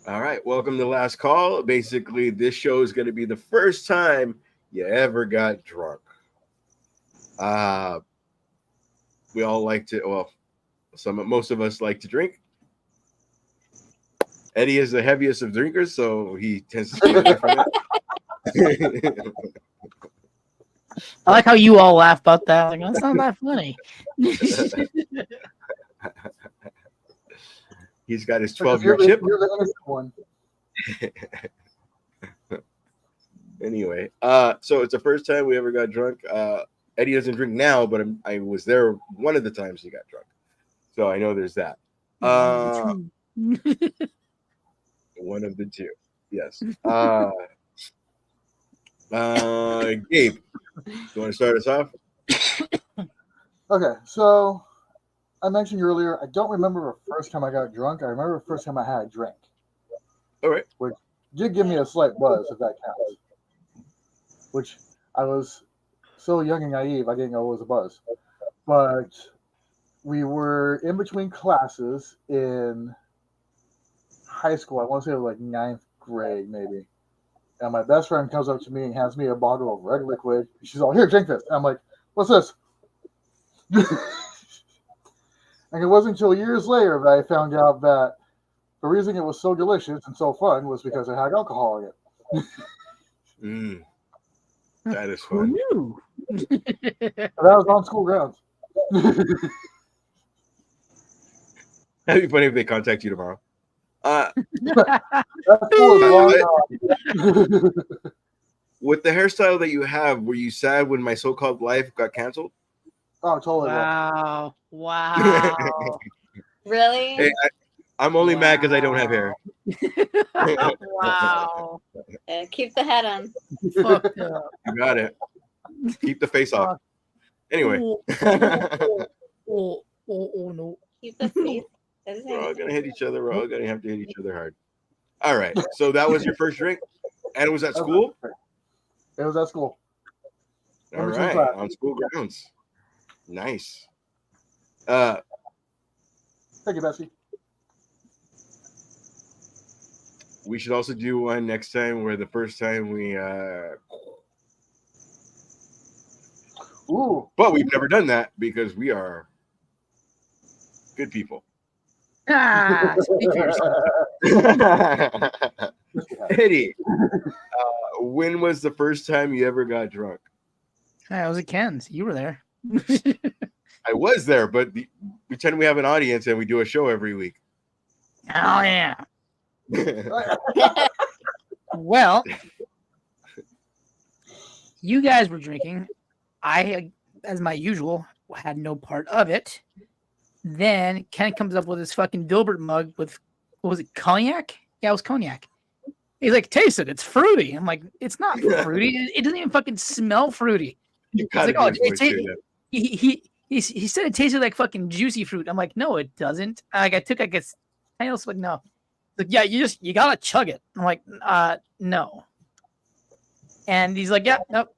All right, welcome to Last Call. Basically, this show is going to be the first time you ever got drunk. Uh, we all like to, well, most of us like to drink. Eddie is the heaviest of drinkers, so he tends to stay away from it. I like how you all laugh about that. Like, that's not that funny. He's got his 12-year chip. You're the innocent one. Anyway, so it's the first time we ever got drunk. Eddie doesn't drink now, but I was there one of the times he got drunk, so I know there's that. One of the two, yes. Gabe, you want to start us off? Okay, so I mentioned earlier, I don't remember the first time I got drunk. I remember the first time I had a drink. All right. Which did give me a slight buzz, if that counts. Which I was so young and naive, I didn't know it was a buzz. But we were in between classes in high school. I want to say it was like 9th grade, maybe. And my best friend comes up to me and hands me a bottle of red liquid. She's all, here, drink this. And I'm like, what's this? And it wasn't until years later that I found out that the reason it was so delicious and so fun was because it had alcohol in it. That is Who fun. knew? That was on school grounds. That'd be funny if they contact you tomorrow. That school is long gone. With the hairstyle that you have, were you sad when My So-Called Life got canceled? Oh, totally. Wow. Wow. Really? Hey, I'm only mad because I don't have hair. Wow. Keep the head on. Fucked up. You got it. Keep the face off. Anyway, Oh, no. Keep the face. we're all gonna hit each other. We're all gonna have to hit each other hard. All right. So that was your first drink, and it was at school. It was at school. All right, on school grounds. Nice. Thank you, Bessie. We should also do one next time where the first time we Ooh. but we've never done that because we are good people. Speakers. Eddie, when was the first time you ever got drunk? I was at Ken's. You were there. I was there, but pretend we have an audience and we do a show every week. Oh, yeah. Well, you guys were drinking. I, as my usual, had no part of it. Then Ken comes up with his fucking Dilbert mug with, what was it, cognac? Yeah, it was cognac. He's like, taste it. It's fruity. I'm like, it's not fruity. It doesn't even fucking smell fruity. He's like, oh, he said it tasted like fucking juicy fruit. I'm like, no, it doesn't. Like, I took, I guess, I was like, no. He's like, yeah, you gotta chug it. I'm like, no. And he's like, yeah, nope,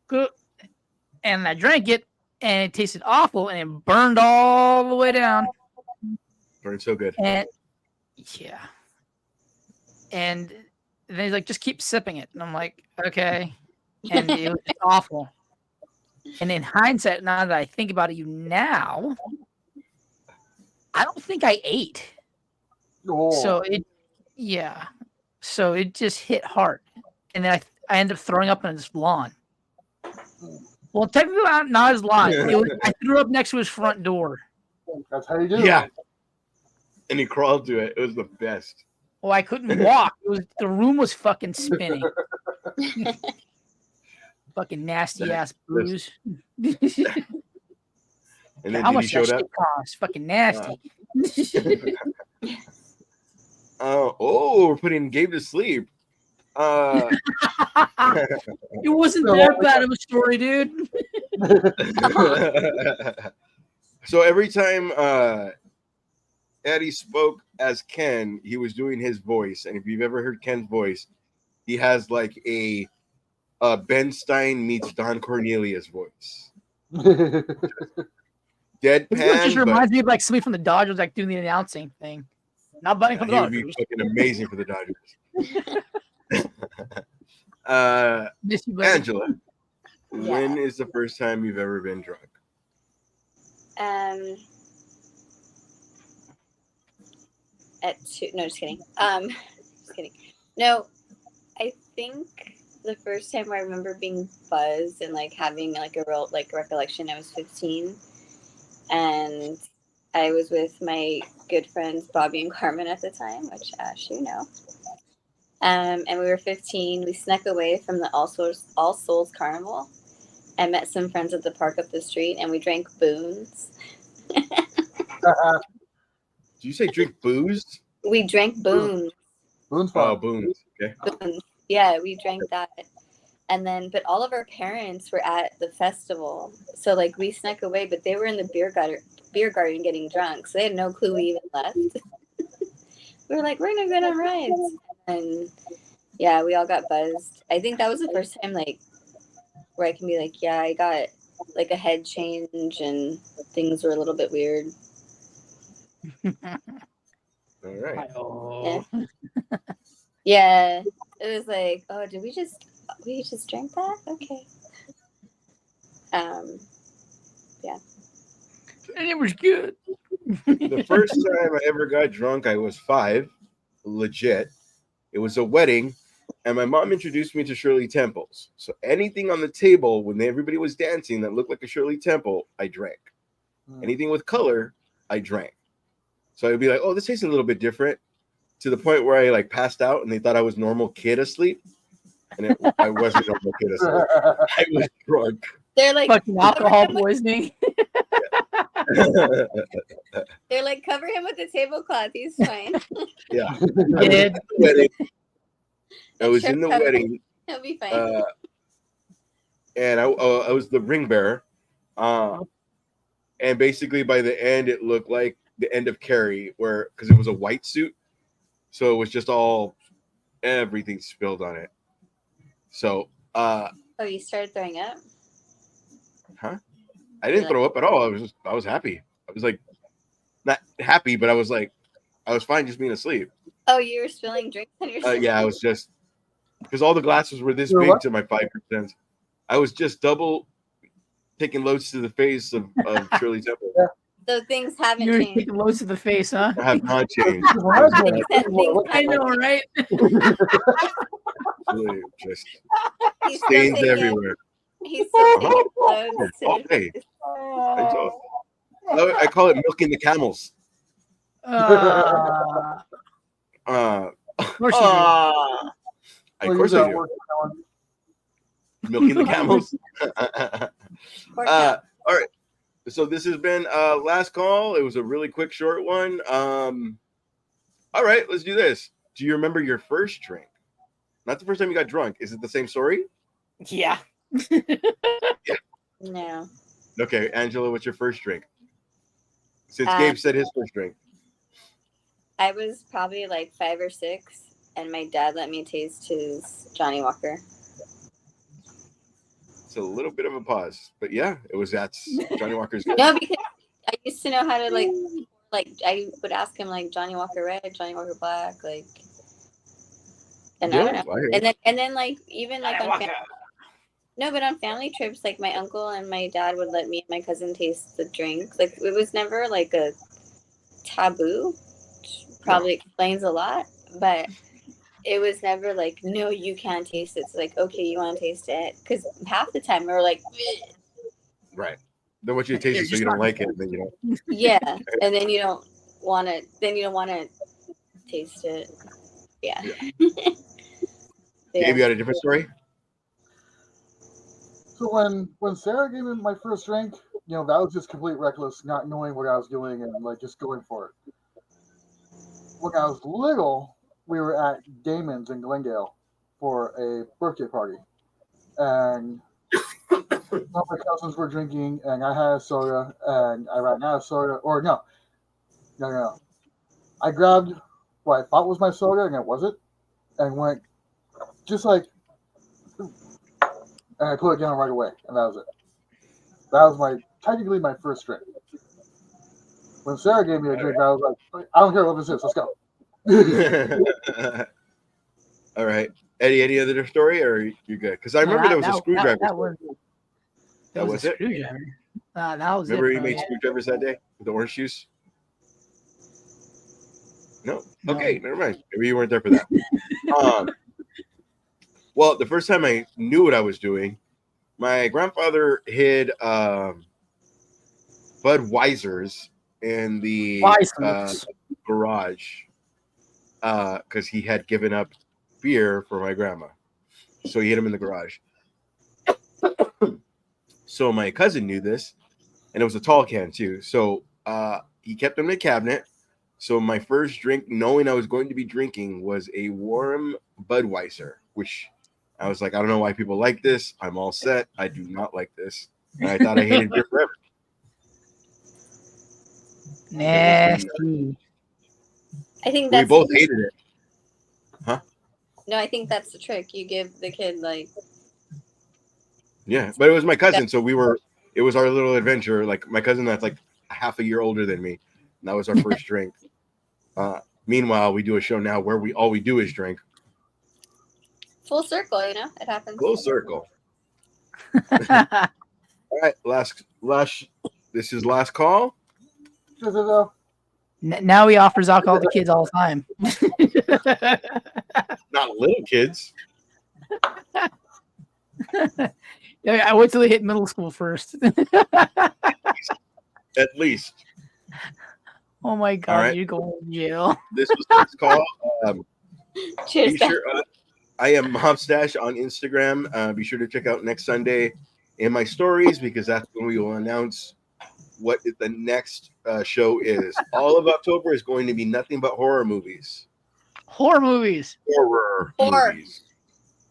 good. And I drank it, and it tasted awful, and it burned all the way down. Burned so good. And yeah. And then he's like, just keep sipping it. And I'm like, okay. And it was just awful. And in hindsight, now that I think about it now, I don't think I ate. Oh. So it just hit hard. And then I ended up throwing up on his lawn. Well, technically not his lawn. I threw up next to his front door. That's how you do it. Yeah. And he crawled to it. It was the best. Well, I couldn't walk. The room was fucking spinning. Fucking nasty ass booze. And then How did he much that showed up? shit cost? Fucking nasty. We're putting Gabe to sleep. It wasn't that bad of a story, dude. So every time Eddie spoke as Ken, he was doing his voice. And if you've ever heard Ken's voice, he has like a Ben Stein meets Don Cornelius voice. Deadpan. It just reminds me of like somebody from the Dodgers like doing the announcing thing. Not buying for the He would be Dodgers. fucking amazing for the Dodgers. Miss you, buddy. Angela, when is the first time you've ever been drunk? At 2. No, just kidding. Just kidding. No, I think the first time I remember being buzzed and like having like a real like recollection, I was 15, and I was with my good friends Bobby and Carmen at the time, which Ash, you know. And we were 15. We snuck away from the All Souls Carnival and met some friends at the park up the street, and we drank Boones. Do you say drink booze? We drank Boones. Boone's Oh, fun. booze. Okay. Boones. Yeah, we drank that. And then, but all of our parents were at the festival. So, like, we snuck away, but they were in the beer garden getting drunk. So they had no clue we even left. We were like, we're going to go on rides. And yeah, we all got buzzed. I think that was the first time, like, where I can be like, yeah, I got like a head change and things were a little bit weird. All right. Oh. Yeah, it was like, oh, did we just drank that? Okay. Yeah. And it was good. The first time I ever got drunk, I was 5, legit. It was a wedding, and my mom introduced me to Shirley Temples. So anything on the table when everybody was dancing that looked like a Shirley Temple, I drank. Anything with color, I drank. So I'd be like, oh, this tastes a little bit different, to the point where I like passed out and they thought I was normal kid asleep. And I wasn't normal kid asleep. I was drunk. They're like Fucking alcohol poisoning. they're like, cover him with the tablecloth. He's fine. Yeah. Did. I was in the wedding. He'll be fine. And I was the ring bearer. And basically by the end, it looked like the end of Carrie, where because it was a white suit. So it was just everything spilled on it. So Oh, you started throwing up? Huh? I didn't throw up at all. I was happy. I was like not happy, but I was fine just being asleep. Oh, you were spilling drinks on yourself? Yeah, I was just because all the glasses were this big to my 5%. I was just double taking loads to the face of Shirley Temple. So things haven't You're changed. taking loads to the face, huh? I have not changed. I know, right? Really, just He's still stains taking- everywhere. He's still taking loads to All his day. face. I call it milking the camels. Of course you do. Of course I do. Milking the camels. Poor cow. All right. So this has been last call. It was a really quick, short one. All right, let's do this. Do you remember your first drink? Not the first time you got drunk. Is it the same story? Yeah. No. Okay, Angela, what's your first drink? Since Uh, Gabe said his first drink. I was probably like 5 or 6, and my dad let me taste his Johnny Walker. It's a little bit of a pause, but yeah, that's Johnny Walker's good. No, because I used to know how to like I would ask him like Johnny Walker Red, Johnny Walker Black, like, and I don't know. And then like even like on on family trips, like my uncle and my dad would let me and my cousin taste the drink. Like it was never like a taboo, which probably explains a lot, but it was never like, no, you can't taste it. It's like, okay, you want to taste it? Because half the time we were like, bleh. Right. Then what you taste it so you don't like it, and then you don't. Yeah, and then you don't want to. Then you don't want to taste it. Yeah. Gabe, you had a different story? So when Sarah gave me my first drink, that was just complete reckless, not knowing what I was doing and like just going for it. When I was little, we were at Damon's in Glendale for a birthday party, and some of my cousins were drinking, and I had a soda, and I ran out of soda. Or no. I grabbed what I thought was my soda, and it wasn't, and went just like, and I put it down right away, and that was it. That was technically my first drink. When Sarah gave me a drink, I was like, I don't care what this is, let's go. All right, Eddie. Any other story, or you good? Because I remember there was a screwdriver. That was it. Screwdriver. That was remember it. you made screwdrivers that day with the orange juice? No. Okay, never mind. Maybe you weren't there for that. Well, the first time I knew what I was doing, my grandfather hid Budweiser's in the garage because he had given up beer for my grandma. So he hid them in the garage. So my cousin knew this, and it was a tall can too. So he kept them in the cabinet. So my first drink, knowing I was going to be drinking, was a warm Budweiser, which I was like, I don't know why people like this. I'm all set. I do not like this. And I thought I hated beer forever. Nasty. I think that's we both hated it. Huh? No, I think that's the trick. You give the kid like. Yeah, but it was my cousin, so it was our little adventure. Like my cousin that's like half a year older than me. And that was our first drink. Meanwhile, we do a show now where all we do is drink. Full circle, it happens. Full circle. All right, last. This is last call. Now he offers alcohol to kids all the time. Not little kids. I wait till they hit middle school first. At least. Oh my God, right. You're going to jail. This was last call. Cheers. Be sure, I am Mobstash on Instagram. Be sure to check out next Sunday in my stories because that's when we will announce what the next show is. All of October is going to be nothing but horror movies. Horror movies.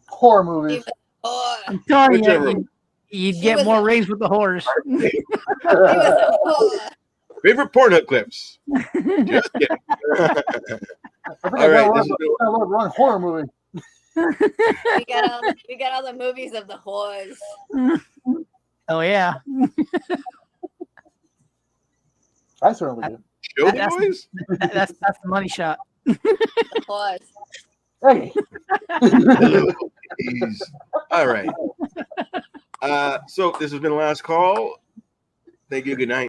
Horror movies. I'm telling you, you'd get more ratings with the horrors. Favorite Pornhub clips. Just kidding. All right, this is a wrong horror movie. we got all the movies of the whores. Oh yeah. I certainly do. Show boys? That's the money shot. The whores. Hey. All right. So this has been the last call. Thank you. Good night.